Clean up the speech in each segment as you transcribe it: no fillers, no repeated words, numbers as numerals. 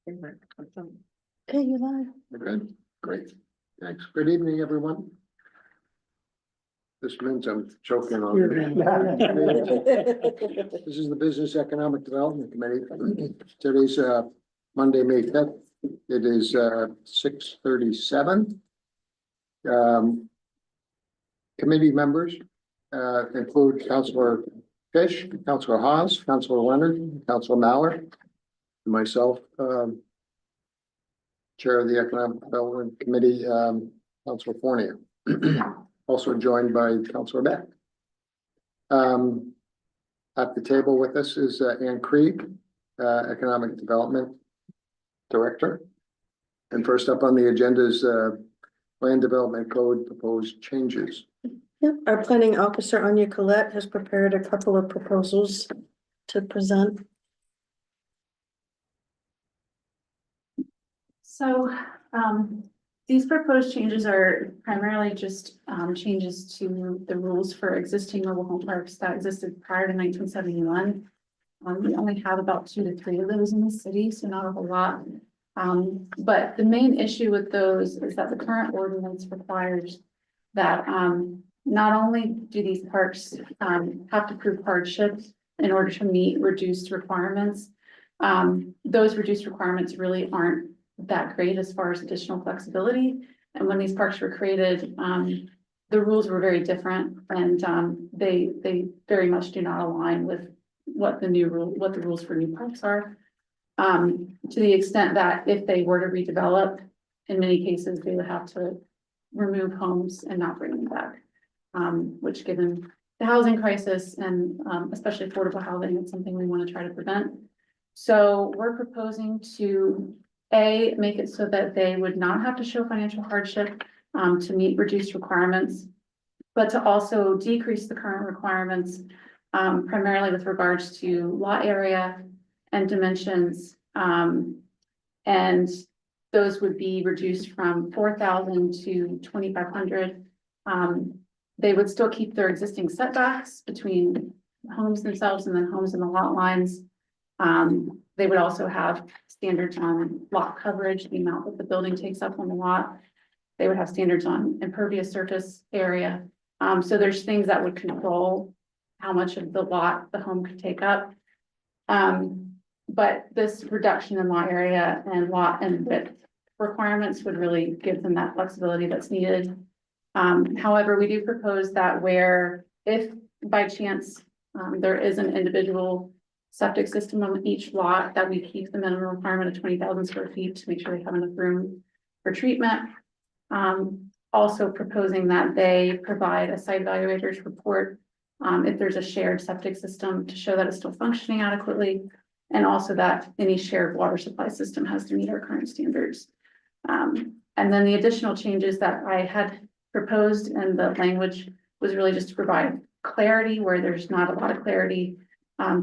Okay, you're live. We're good, great, thanks. Good evening, everyone. This means I'm choking on. This is the Business Economic Development Committee. Today's Monday, May 5th. It is 6:37. Committee members include Councilor Fish, Councilor Haas, Councilor Leonard, Councilor Mallard, and myself, Chair of the Economic Development Committee, Councilor Fournier. Also joined by Councilor Beck. At the table with us is Ann Krieg, Economic Development Director. And first up on the agenda is Land Development Code proposed changes. Yep, our planning officer, Anya Collette, has prepared a couple of proposals to present. So, these proposed changes are primarily just, changes to the rules for existing mobile home parks that existed prior to 1971. We only have about 2 to 3 of those in the city, so not a whole lot. But the main issue with those is that the current ordinance requires that, not only do these parks, have to prove hardship in order to meet reduced requirements, those reduced requirements really aren't that great as far as additional flexibility. And when these parks were created, the rules were very different, and they very much do not align with what the rules for new parks are. To the extent that if they were to redevelop, in many cases, they would have to remove homes and not bring them back. Which, given the housing crisis and especially affordable housing, it's something we want to try to prevent. So we're proposing to make it so that they would not have to show financial hardship to meet reduced requirements, but to also decrease the current requirements, primarily with regards to lot area and dimensions. And those would be reduced from 4,000 to 2,500. They would still keep their existing setbacks between homes themselves and then homes in the lot lines. They would also have standards on lot coverage, the amount that the building takes up on the lot. They would have standards on impervious surface area. So there's things that would control how much of the lot the home could take up. But this reduction in lot area and lot and width requirements would really give them that flexibility that's needed. However, we do propose that where if by chance there is an individual septic system on each lot, that we keep the minimum requirement of 20,000 square feet to make sure they have enough room for treatment. Also proposing that they provide a site evaluator's report if there's a shared septic system to show that it's still functioning adequately, and also that any shared water supply system has to meet our current standards. And then the additional changes that I had proposed in the language was really just to provide clarity where there's not a lot of clarity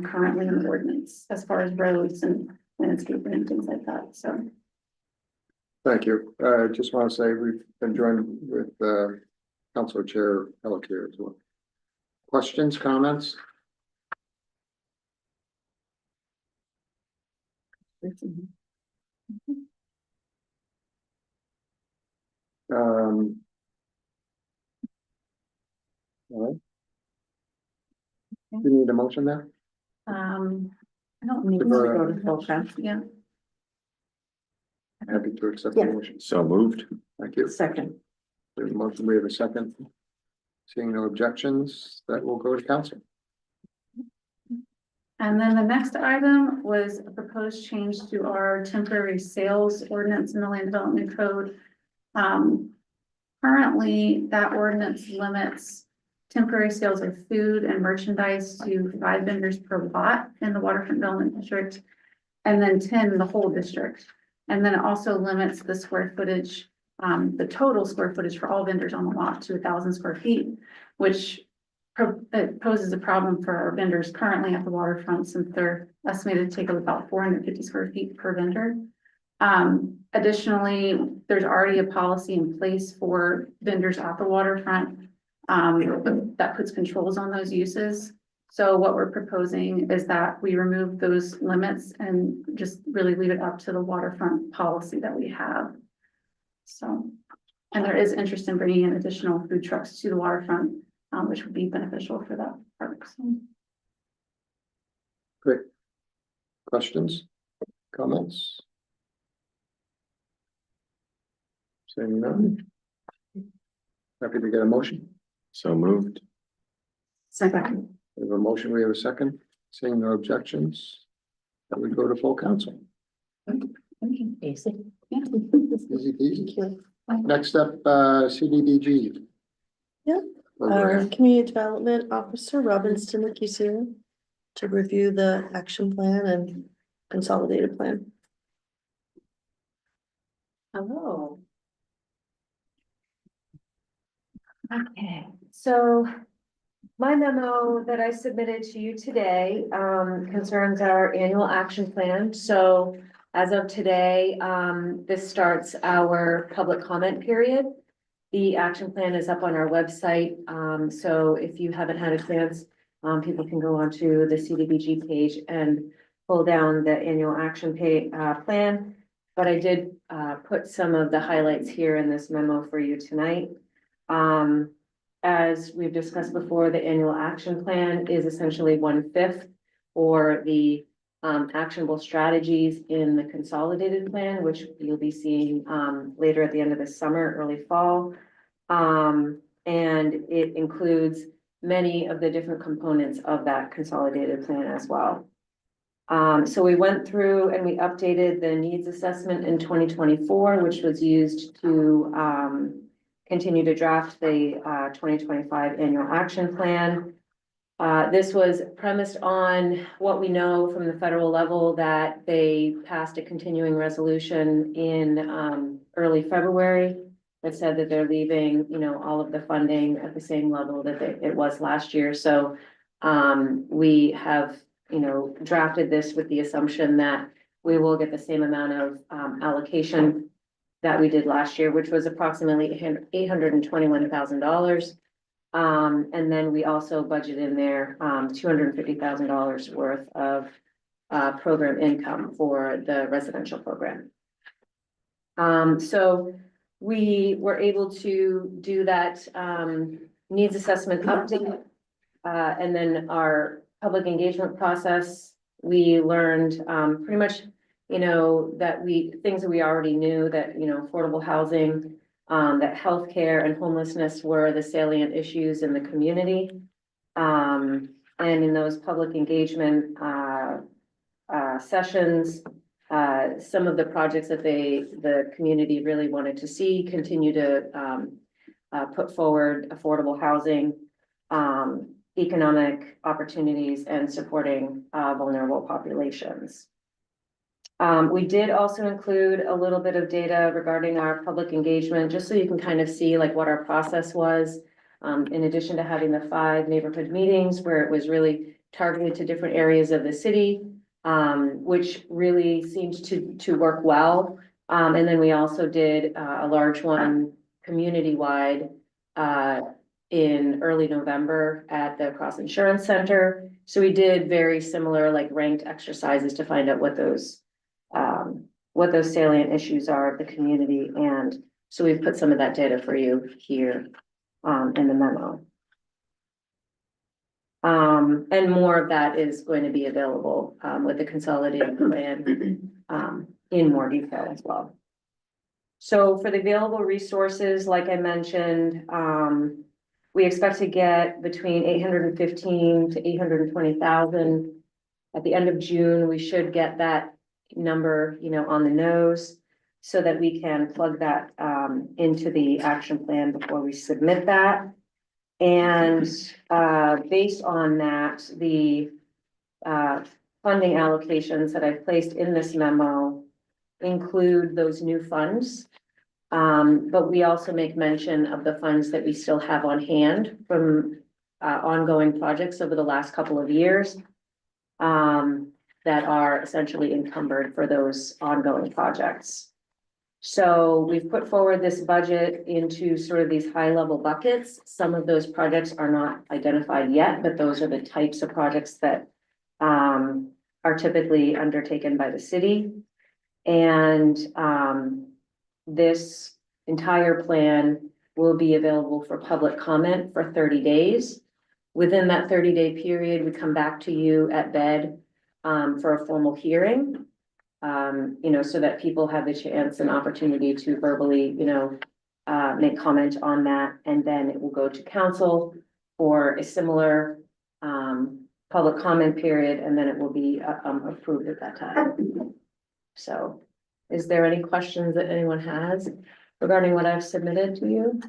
currently in the ordinance as far as roads and landscaping and things like that. So. Thank you. I just want to say we've been joined with Councilor Chair Pelletier as well. Questions, comments? All right. You need a motion there? I don't need To to go go to full count. Yeah. Happy to accept the Yeah. motion. So moved. Thank you. Second. There's a motion, we have a second. Seeing no objections, that will go to council. And then the next item was a proposed change to our temporary sales ordinance in the land development code. Currently, that ordinance limits temporary sales of food and merchandise to 5 vendors per lot in the waterfront development district, and then 10 in the whole district. And then it also limits the square footage, the total square footage for all vendors on the lot to 1,000 square feet, which poses a problem for our vendors currently at the waterfront, since they're estimated to take up about 450 square feet per vendor. Additionally, there's already a policy in place for vendors at the waterfront that puts controls on those uses. So what we're proposing is that we remove those limits and just really leave it up to the waterfront policy that we have. So, and there is interest in bringing in additional food trucks to the waterfront, which would be beneficial for that park. So. Great. Questions, comments? Saying none. Happy to get a motion. So moved. Second. We have a motion, we have a second. Seeing no objections. Then we go to full council. Easy. Yeah. Easy peasy. Thank you. Next up, CDBG. Yep. Our Program. Community Development Officer, Robin Stinick, is here to review the action plan and consolidated plan. Hello. Okay, so my memo that I submitted to you today concerns our annual action plan. So as of today, this starts our public comment period. The action plan is up on our website. So if you haven't had a chance, people can go onto the CDBG page and pull down the annual action plan. But I did put some of the highlights here in this memo for you tonight. As we've discussed before, the annual action plan is essentially 1/5 for the actionable strategies in the consolidated plan, which you'll be seeing later at the end of the summer, early fall. And it includes many of the different components of that consolidated plan as well. So we went through and we updated the needs assessment in 2024, which was used to continue to draft the 2025 annual action plan. This was premised on what we know from the federal level that they passed a continuing resolution in early February that said that they're leaving, all of the funding at the same level that it was last year. So we have, drafted this with the assumption that we will get the same amount of allocation that we did last year, which was approximately $821,000. And then we also budget in there $250,000 worth of program income for the residential program. So we were able to do that needs assessment update. And then our public engagement process, we learned pretty much that things that we already knew, that, affordable housing, that healthcare and homelessness were the salient issues in the community. And in those public engagement sessions, some of the projects that the community really wanted to see continue to put forward affordable housing, economic opportunities, and supporting vulnerable populations. We did also include a little bit of data regarding our public engagement, just so you can kind of see like what our process was. In addition to having the 5 neighborhood meetings where it was really targeted to different areas of the city, which really seemed to work well. And then we also did a large one community-wide in early November at the Cross Insurance Center. So we did very similar like ranked exercises to find out what those salient issues are of the community. And so we've put some of that data for you here in the memo. And more of that is going to be available with the consolidated plan in more detail as well. So for the available resources, like I mentioned, we expect to get between 815 to 820,000. At the end of June, we should get that number, on the nose, so that we can plug that into the action plan before we submit that. And based on that, the funding allocations that I've placed in this memo include those new funds. But we also make mention of the funds that we still have on hand from ongoing projects over the last couple of years that are essentially encumbered for those ongoing projects. So we've put forward this budget into sort of these high level buckets. Some of those projects are not identified yet, but those are the types of projects that are typically undertaken by the city. And this entire plan will be available for public comment for 30 days. Within that 30-day period, we come back to you at BED for a formal hearing. So that people have the chance and opportunity to verbally, make comment on that, and then it will go to council for a similar public comment period, and then it will be approved at that time. So, is there any questions that anyone has regarding what I've submitted to you?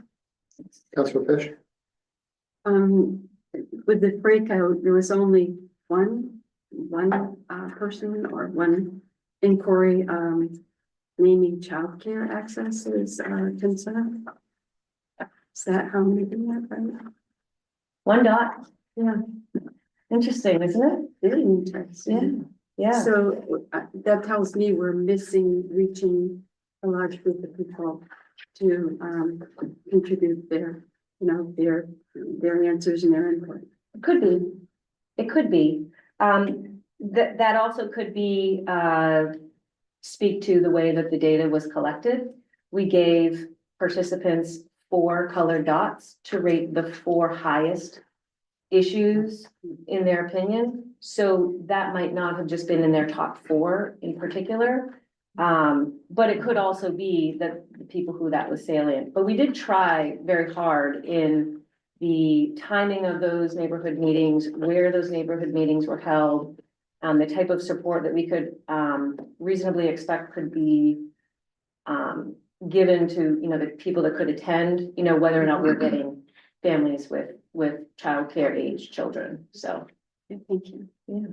Councilor Fish? With the breakout, there was only one person or one inquiry, naming childcare access is concern. Is that how we do that, right? One dot. Yeah. Interesting, isn't it? Very interesting. Yeah. So that tells me we're missing reaching a large group of people to contribute their answers and their input. It could be. It could be. That also could be, speak to the way that the data was collected. We gave participants 4 colored dots to rate the 4 highest issues in their opinion. So that might not have just been in their top 4 in particular. But it could also be that the people who that was salient. But we did try very hard in the timing of those neighborhood meetings, where those neighborhood meetings were held, the type of support that we could reasonably expect could be given to, the people that could attend, whether or not we're getting families with childcare age children. So, Thank you. yeah.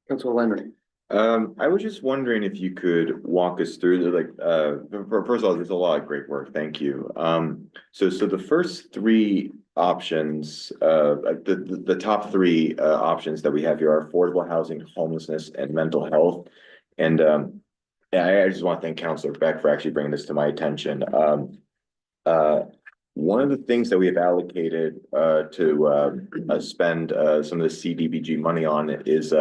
Councilor Leonard? I was just wondering if you could walk us through first of all, there's a lot of great work. Thank you. So the first 3 options, the top 3 options that we have here are affordable housing, homelessness, and mental health. And I just want to thank Councilor Beck for actually bringing this to my attention. One of the things that we have allocated to spend some of the CDBG money on is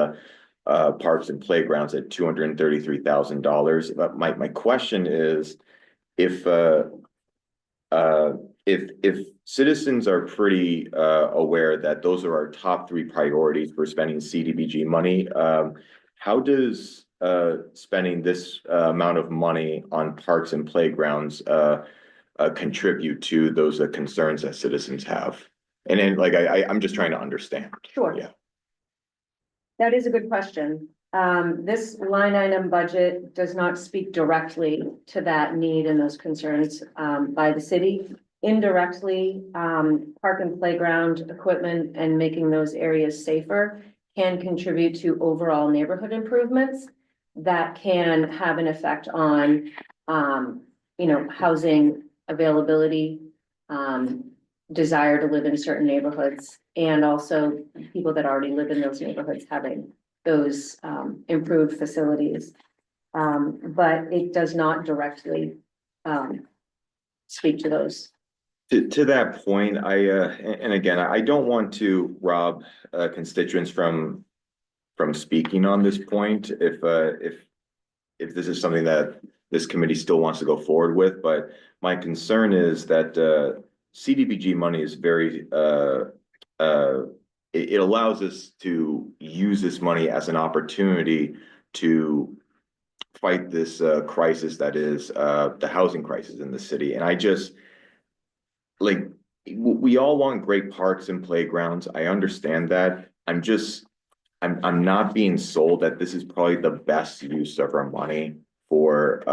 parks and playgrounds at $233,000. But my question is, if citizens are pretty aware that those are our top 3 priorities for spending CDBG money, how does spending this amount of money on parks and playgrounds contribute to those concerns that citizens have? And then I'm just trying to understand. Sure. Yeah. That is a good question. This line item budget does not speak directly to that need and those concerns by the city. Indirectly, park and playground equipment and making those areas safer can contribute to overall neighborhood improvements that can have an effect on, housing availability, desire to live in certain neighborhoods, and also people that already live in those neighborhoods having those improved facilities. But it does not directly speak to those. To that point, and again, I don't want to rob constituents from speaking on this point if this is something that this committee still wants to go forward with, but my concern is that CDBG money is very it allows us to use this money as an opportunity to fight this crisis that is the housing crisis in the city. And I just we all want great parks and playgrounds. I understand that. I'm not being sold that this is probably the best use of our money for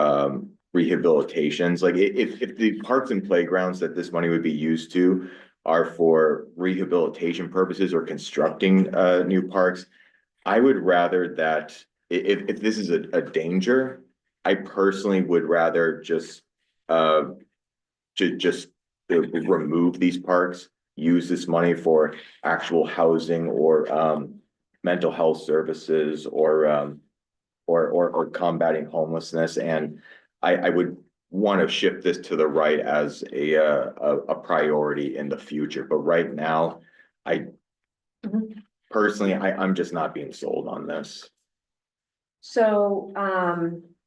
rehabilitations. If the parks and playgrounds that this money would be used to are for rehabilitation purposes or constructing new parks, I would rather that if this is a danger, I personally would rather just remove these parks, use this money for actual housing or mental health services or or combating homelessness. And I would want to shift this to the right as a priority in the future. But right now, I personally, I'm just not being sold on this. So,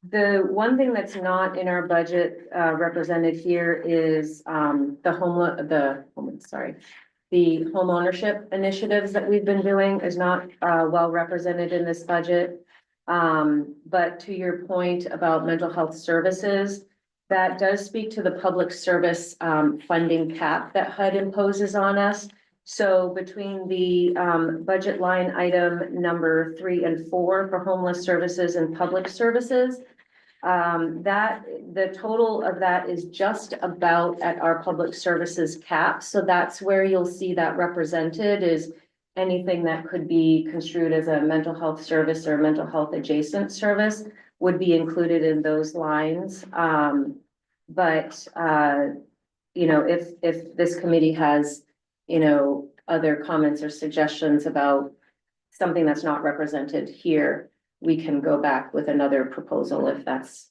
the one thing that's not in our budget, represented here is, the home ownership initiatives that we've been doing is not, well represented in this budget. But to your point about mental health services, that does speak to the public service, funding cap that HUD imposes on us. So between the budget line item number 3 and 4 for homeless services and public services, that the total of that is just about at our public services cap. So that's where you'll see that represented, is anything that could be construed as a mental health service or mental health adjacent service would be included in those lines. But you know, if this committee has, you know, other comments or suggestions about something that's not represented here, we can go back with another proposal if that's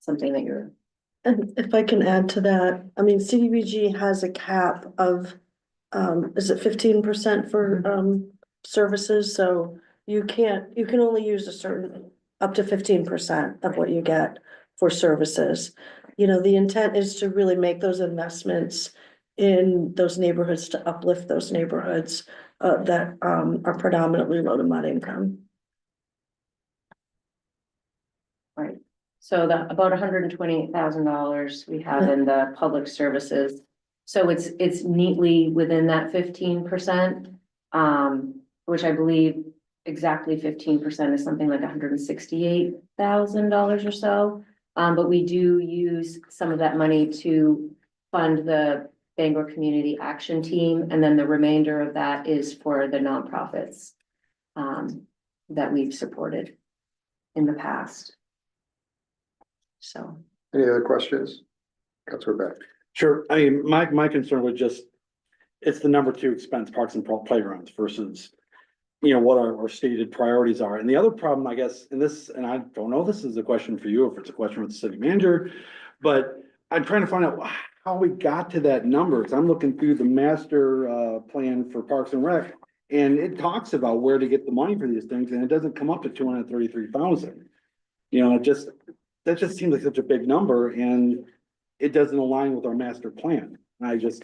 something that you're. And if I can add to that, I mean, CDBG has a cap of, is it 15% for, services? So you can only use a certain, up to 15% of what you get for services. You know, the intent is to really make those investments in those neighborhoods, to uplift those neighborhoods, that, are predominantly low to mid income. Right, so the about $128,000 we have in the public services. So it's neatly within that 15%, which I believe exactly 15% is something like $168,000 or so. But we do use some of that money to fund the Bangor Community Action Team, and then the remainder of that is for the nonprofits that we've supported in the past. So. Any other questions? Councilor Beck. Sure, I mean, my concern was just, it's the number 2 expense, parks and playgrounds versus, you know, what our stated priorities are. And the other problem, I guess, in this, and I don't know if this is a question for you, or if it's a question for the city manager, but I'm trying to find out how we got to that number. Cause I'm looking through the master plan for Parks and Rec, and it talks about where to get the money for these things, and it doesn't come up to 233,000. You know, that just seems like such a big number, and it doesn't align with our master plan. And I guess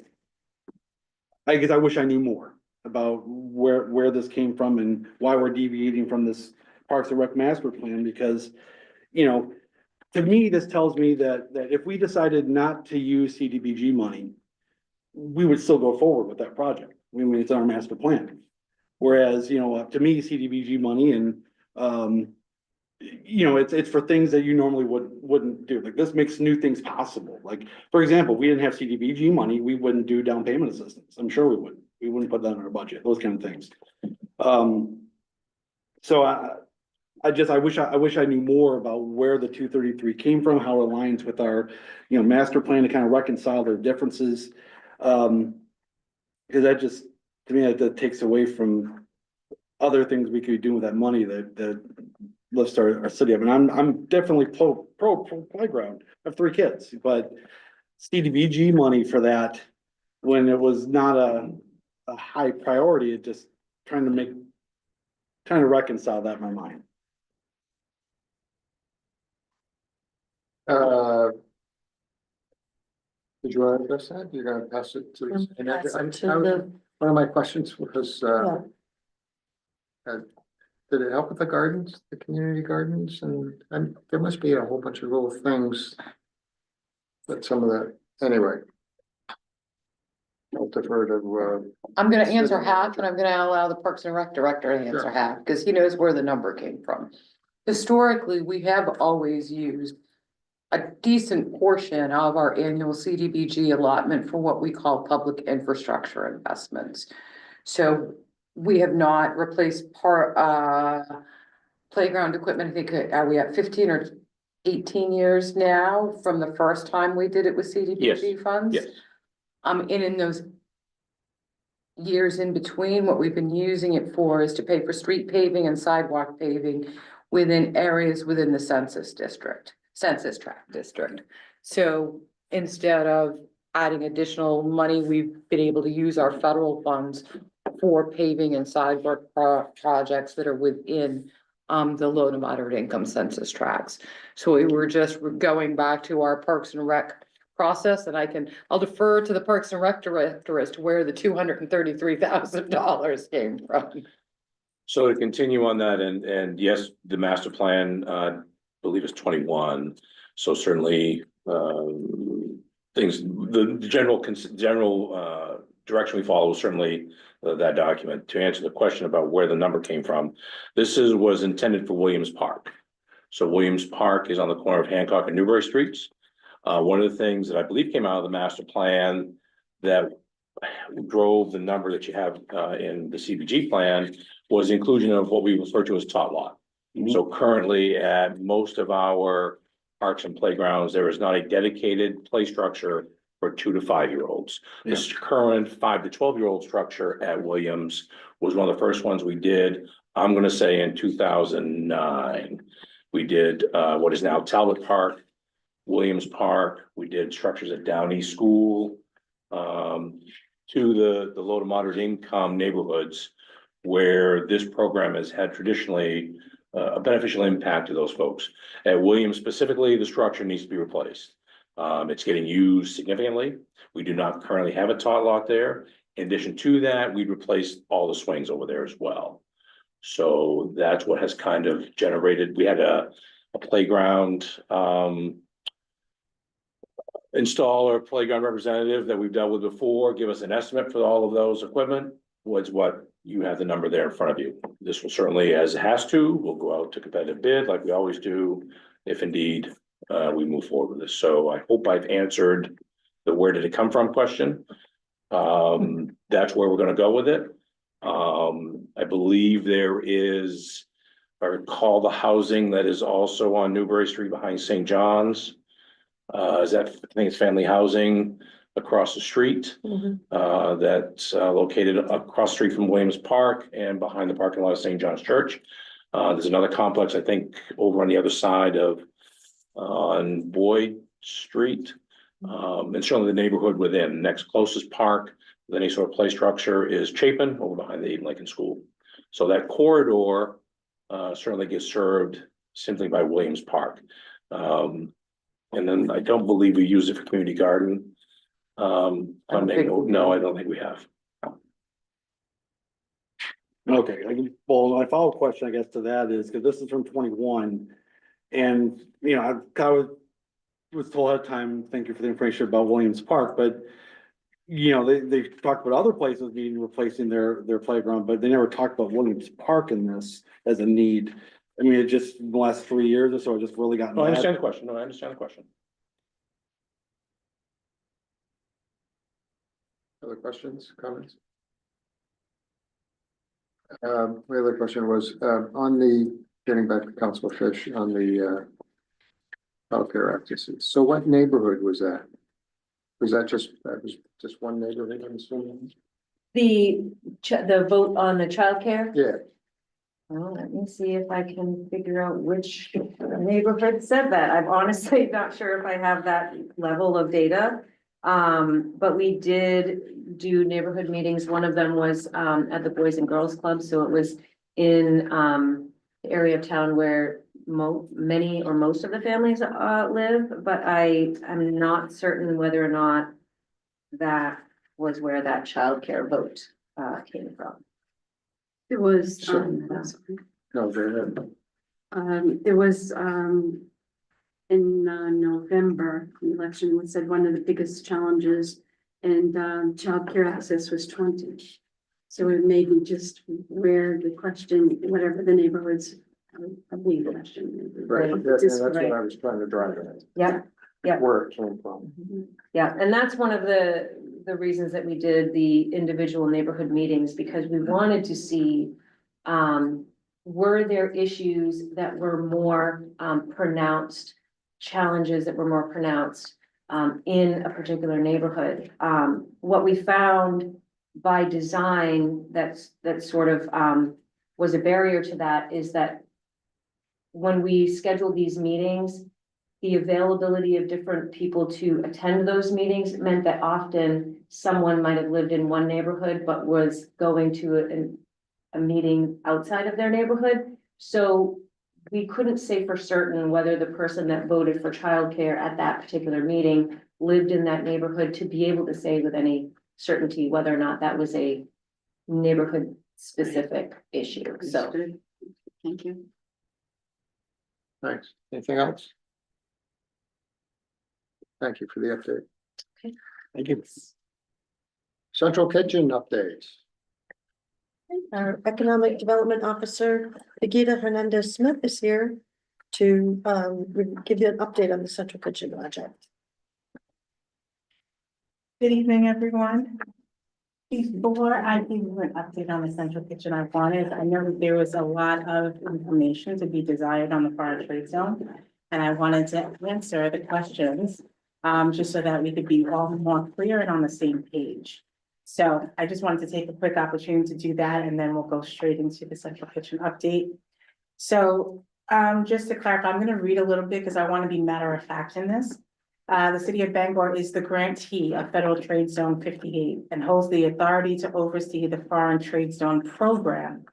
I wish I knew more about where this came from and why we're deviating from this Parks and Rec master plan, because, you know, to me, this tells me that if we decided not to use CDBG money, we would still go forward with that project. I mean, it's our master plan. Whereas, you know, to me, CDBG money and, you know, it's for things that you normally wouldn't do. Like, this makes new things possible. Like, for example, we didn't have CDBG money, we wouldn't do down payment assistance. I'm sure we wouldn't. We wouldn't put that in our budget, those kind of things. So I wish I knew more about where the 233 came from, how it aligns with our, you know, master plan, to kind of reconcile their differences. Because that just, to me, that takes away from other things we could do with that money that lifts our city up. And I'm definitely pro playground. I have 3 kids, but CDBG money for that, when it was not a high priority, it just trying to reconcile that in my mind. Did you want to address that? You're gonna pass it to? Pass it to the- One of my questions was, Yeah. did it help with the gardens, the community gardens? And there must be a whole bunch of little things that some of the, anyway. I'll defer to, I'm gonna answer half, and I'm gonna allow the Parks and Rec director to answer Sure. half, because he knows where the number came from. Historically, we have always used a decent portion of our annual CDBG allotment for what we call public infrastructure investments. So we have not replaced playground equipment. I think, are we at 15 or 18 years now from the first time we did it with CDBG funds? Yes. And in those years in between, what we've been using it for is to pay for street paving and sidewalk paving, within areas within the census tract district. So instead of adding additional money, we've been able to use our federal funds for paving and sidewalk projects that are within the low to moderate income census tracts. So we were just going back to our Parks and Rec process, and I'll defer to the Parks and Rec director as to where the $233,000 came from. So to continue on that, and yes, the master plan, believe is 21. So certainly, things, the general direction we follow is certainly that document. To answer the question about where the number came from, was intended for Williams Park. So Williams Park is on the corner of Hancock and Newbury Streets. One of the things that I believe came out of the master plan that drove the number that you have in the CBG plan was the inclusion of what we refer to as tot lot. So currently at most of our parks and playgrounds, there is not a dedicated play structure for 2 to 5 year olds. This current 5 to 12-year-old structure at Williams was one of the first ones we did. I'm going to say in 2009, we did what is now Talbot Park, Williams Park. We did structures at Downey School, to the low to moderate income neighborhoods where this program has had traditionally a beneficial impact to those folks. At Williams specifically, the structure needs to be replaced. It's getting used significantly. We do not currently have a tot lot there. In addition to that, we replaced all the swings over there as well. So that's what has kind of generated. We had a playground installer, playground representative that we've dealt with before, give us an estimate for all of those equipment. Was what you have the number there in front of you. This will certainly, as it has to, we'll go out to competitive bid like we always do, if indeed we move forward with this. So I hope I've answered the where did it come from question. That's where we're going to go with it. I believe there is, if I recall, the housing that is also on Newbury Street behind St. John's. I think it's family housing across the street. That's located across the street from Williams Park and behind the parking lot of St. John's Church. There's another complex, I think, over on the other side of on Boyd Street. And certainly the neighborhood within. Next closest park with any sort of play structure is Chapin over behind the Aiden Lincoln School. So that corridor certainly gets served simply by Williams Park. And then I don't believe we use it for community garden. No, I don't think we have. Okay, well, my follow-up question, I guess, to that is, because this is from 21, and, you know, I kind of was told ahead of time, thank you for the information about Williams Park, but, you know, they talked about other places needing replacing their playground, but they never talked about Williams Park in this as a need. I mean, it just, in the last 3 years or so, it just really got. No, I understand the question. No, I understand the question. Other questions, comments? My other question was, getting back to Councilor Fish on the childcare accesses. So what neighborhood was that? Was that just one neighborhood, I'm assuming? The vote on the childcare? Yeah, Well, let me see if I can figure out which neighborhood said that. I'm honestly not sure if I have that level of data. But we did do neighborhood meetings. One of them was at the Boys and Girls Club, so it was in the area of town where many or most of the families live, but I'm not certain whether or not that was where that childcare vote came from. It was, no, it was, in November, the election was said one of the biggest challenges, and childcare access was 20. So it may be just where the question, whatever the neighborhoods, I believe the question. right, that's what I was trying to drive at. Yeah, yeah. Where it came from. Yeah, and that's one of the reasons that we did the individual neighborhood meetings, because we wanted to see, were there issues that were more pronounced, challenges that were more pronounced in a particular neighborhood. What we found by design that sort of was a barrier to that is that when we scheduled these meetings, the availability of different people to attend those meetings meant that often someone might have lived in one neighborhood but was going to a meeting outside of their neighborhood. So we couldn't say for certain whether the person that voted for childcare at that particular meeting lived in that neighborhood to be able to say with any certainty whether or not that was a neighborhood specific issue. So Understood. Thank you. Thanks. Anything else? Thank you for the update. Thank you. Central Kitchen updates. Our Economic Development Officer, Agita Hernandez Smith, is here to give you an update on the Central Kitchen project. Good evening, everyone. Before I give you an update on the Central Kitchen, I know that there was a lot of information to be desired on the foreign trade zone. And I wanted to answer the questions, just so that we could be all more clear and on the same page. So I just wanted to take a quick opportunity to do that, and then we'll go straight into the Central Kitchen update. So just to clarify, I'm gonna read a little bit because I want to be matter of fact in this. The city of Bangor is the grantee of Federal Trade Zone 58 and holds the authority to oversee the Foreign Trade Zone program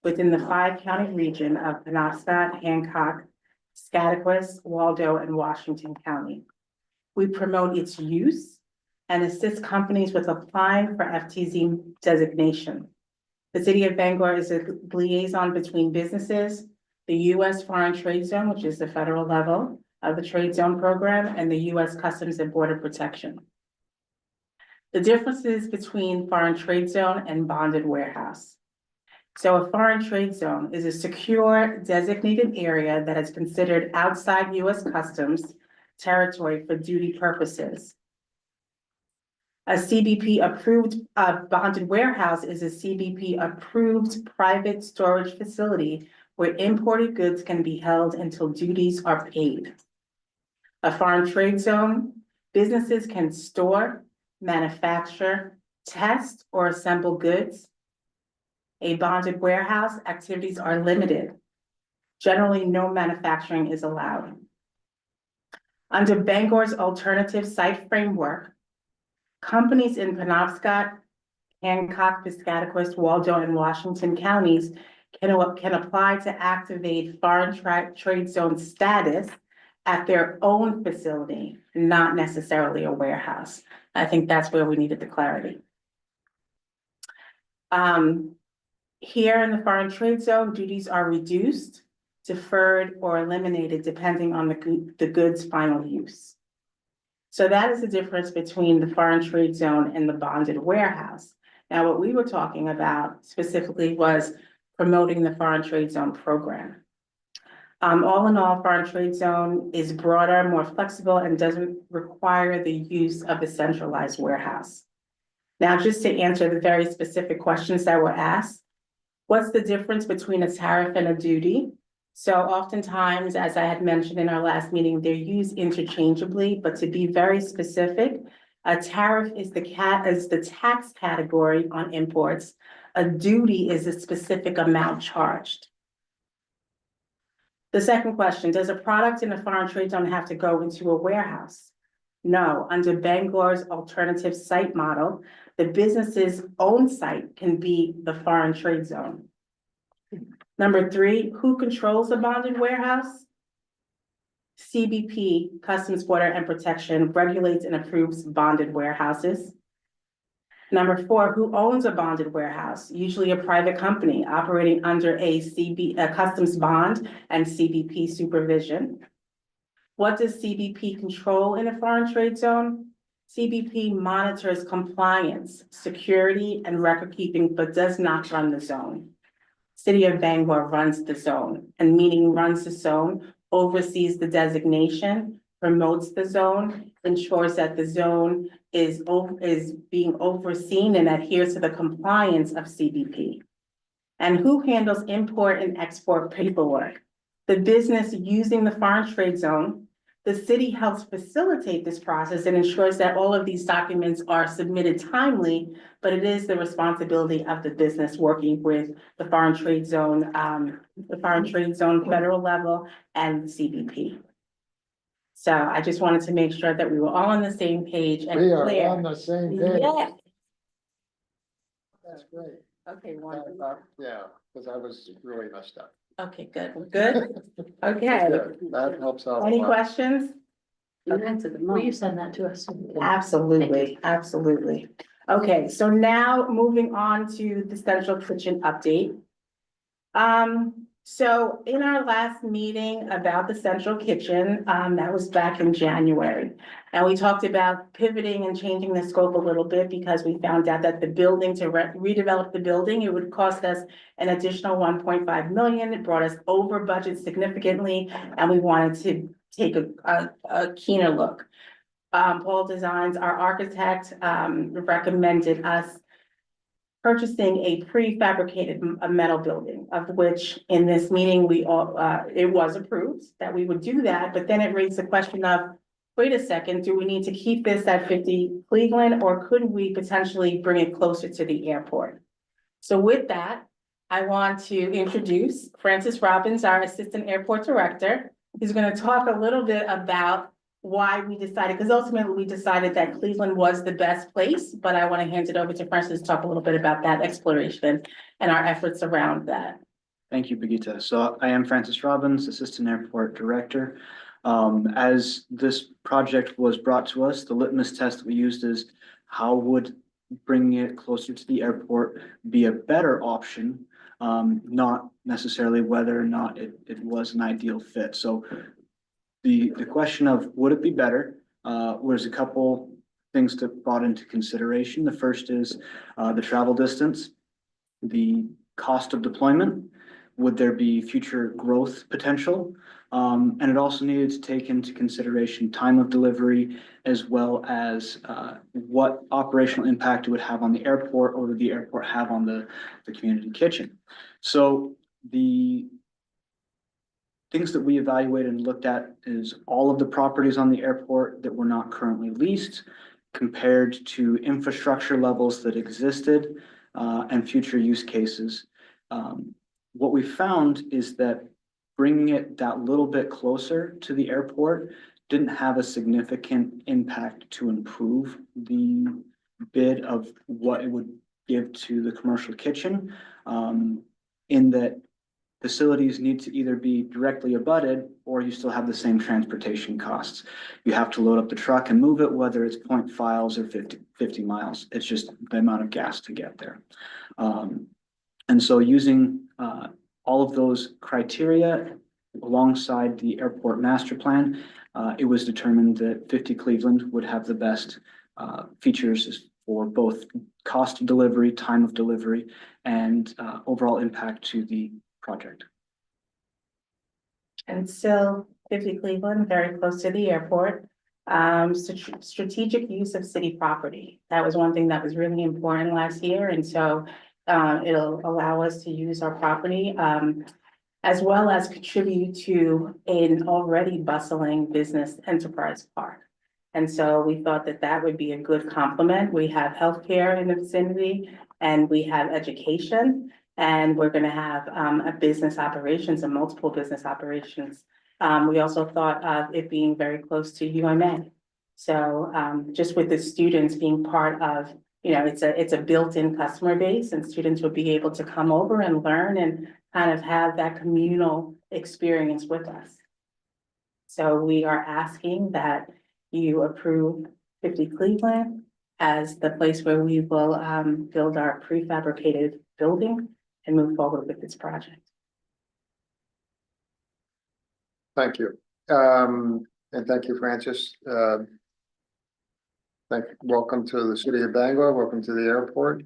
within the 5-county region of Penobscot, Hancock, Scottsbluff, Waldo, and Washington County. We promote its use and assist companies with applying for FTZ designation. The city of Bangor is a liaison between businesses, the U.S. Foreign Trade Zone, which is the federal level of the trade zone program, and the U.S. Customs and Border Protection. The differences between foreign trade zone and bonded warehouse. So a foreign trade zone is a secure designated area that is considered outside U.S. Customs territory for duty purposes. A CBP approved bonded warehouse is a CBP approved private storage facility where imported goods can be held until duties are paid. A foreign trade zone, businesses can store, manufacture, test, or assemble goods. A bonded warehouse, activities are limited. Generally, no manufacturing is allowed. Under Bangor's alternative site framework, companies in Penobscot, Hancock, Piscataquis, Waldo, and Washington counties can apply to activate foreign trade zone status at their own facility, not necessarily a warehouse. I think that's where we needed the clarity. Here in the foreign trade zone, duties are reduced, deferred, or eliminated depending on the goods' final use. So that is the difference between the foreign trade zone and the bonded warehouse. Now, what we were talking about specifically was promoting the foreign trade zone program. All in all, foreign trade zone is broader, more flexible, and doesn't require the use of a centralized warehouse. Now, just to answer the very specific questions that were asked, what's the difference between a tariff and a duty? So oftentimes, as I had mentioned in our last meeting, they're used interchangeably, but to be very specific, a tariff is the tax category on imports. A duty is a specific amount charged. The second question, does a product in a foreign trade zone have to go into a warehouse? No, under Bangor's alternative site model, the business's own site can be the foreign trade zone. Number 3, who controls the bonded warehouse? CBP, Customs, Border, and Protection, regulates and approves bonded warehouses. Number 4, who owns a bonded warehouse? Usually a private company operating under a customs bond and CBP supervision. What does CBP control in a foreign trade zone? CBP monitors compliance, security, and record keeping, but does not run the zone. City of Bangor runs the zone, and meaning runs the zone, oversees the designation, promotes the zone, ensures that the zone is being overseen and adheres to the compliance of CBP. And who handles import and export paperwork? The business using the foreign trade zone The city helps facilitate this process and ensures that all of these documents are submitted timely, but it is the responsibility of the business working with the Foreign Trade Zone, federal level and the CBP. So I just wanted to make sure that we were all on the same page and We are clear. on the same page. Yeah. That's great. Okay, wonderful. Yeah, because I was really messed up. Okay, good, good. Okay, Good. That helps out a any lot. questions? You answered them all. Will you send that to us? Absolutely, absolutely. Okay, so now moving on to the central kitchen update. So in our last meeting about the central kitchen, that was back in January. And we talked about pivoting and changing the scope a little bit because we found out that the building, to redevelop the building, it would cost us an additional 1.5 million. It brought us over budget significantly, and we wanted to take a keener look. Paul Designs, our architect, recommended us purchasing a prefabricated metal building, of which in this meeting, we all, it was approved that we would do that, but then it raised the question of, wait a second, do we need to keep this at 50 Cleveland, or could we potentially bring it closer to the airport? So with that, I want to introduce Francis Robbins, our Assistant Airport Director. He's going to talk a little bit about why we decided, because ultimately we decided that Cleveland was the best place, but I want to hand it over to Francis to talk a little bit about that exploration and our efforts around that. Thank you, Brigitte. So I am Francis Robbins, Assistant Airport Director. As this project was brought to us, the litmus test that we used is how would bringing it closer to the airport be a better option, not necessarily whether or not it was an ideal fit. So the question of would it be better was a couple things that brought into consideration. The first is the travel distance, the cost of deployment. Would there be future growth potential? And it also needed to take into consideration time of delivery, as well as what operational impact it would have on the airport, or would the airport have on the community kitchen. So the things that we evaluated and looked at is all of the properties on the airport that were not currently leased, compared to infrastructure levels that existed and future use cases. What we found is that bringing it that little bit closer to the airport didn't have a significant impact to improve the bid of what it would give to the commercial kitchen, in that facilities need to either be directly abutted, or you still have the same transportation costs. You have to load up the truck and move it, whether it's 0.5 or 50 miles. It's just the amount of gas to get there. And so using all of those criteria alongside the airport master plan, it was determined that 50 Cleveland would have the best features for both cost of delivery, time of delivery, and overall impact to the project. And still 50 Cleveland, very close to the airport. Strategic use of city property. That was one thing that was really important last year. And so it'll allow us to use our property as well as contribute to an already bustling business enterprise park. And so we thought that that would be a good complement. We have healthcare in the vicinity, and we have education. And we're going to have a business operations and multiple business operations. We also thought of it being very close to UMA. So just with the students being part of, you know, it's a built-in customer base, and students would be able to come over and learn and kind of have that communal experience with us. So we are asking that you approve 50 Cleveland as the place where we will build our prefabricated building and move forward with this project. Thank you. And thank you, Francis. Welcome to the city of Bangor. Welcome to the airport.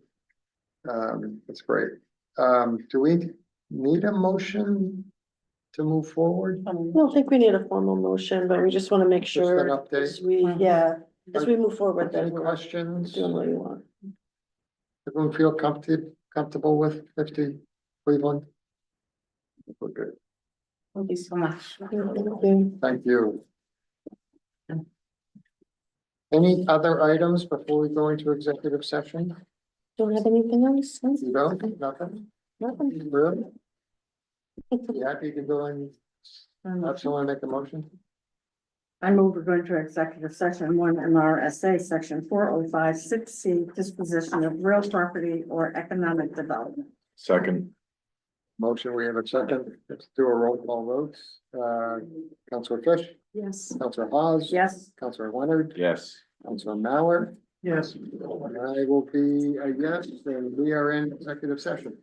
That's great. Do we need a motion to move forward? I don't think we need a formal motion, but we just want to make Just an sure update? as we move forward that Any we're questions? doing what you want. Everyone feel comfortable with 50 Cleveland? We're good. Thank you so much. Thank you. Thank you. Any other items before we go into executive session? Don't have anything else? You don't, nothing? Nothing. Really? You happy to go and have someone make a motion? I move we're going to executive session 1 MRSA section 4056C, disposition of real property or economic development. Second, Motion, we have a second. Let's do a roll call vote. Counselor Fish, Yes. Counselor Hawes. Yes. Counselor Leonard, yes. Counselor Mauer. Yes. And I will be a yes, and we are in executive session.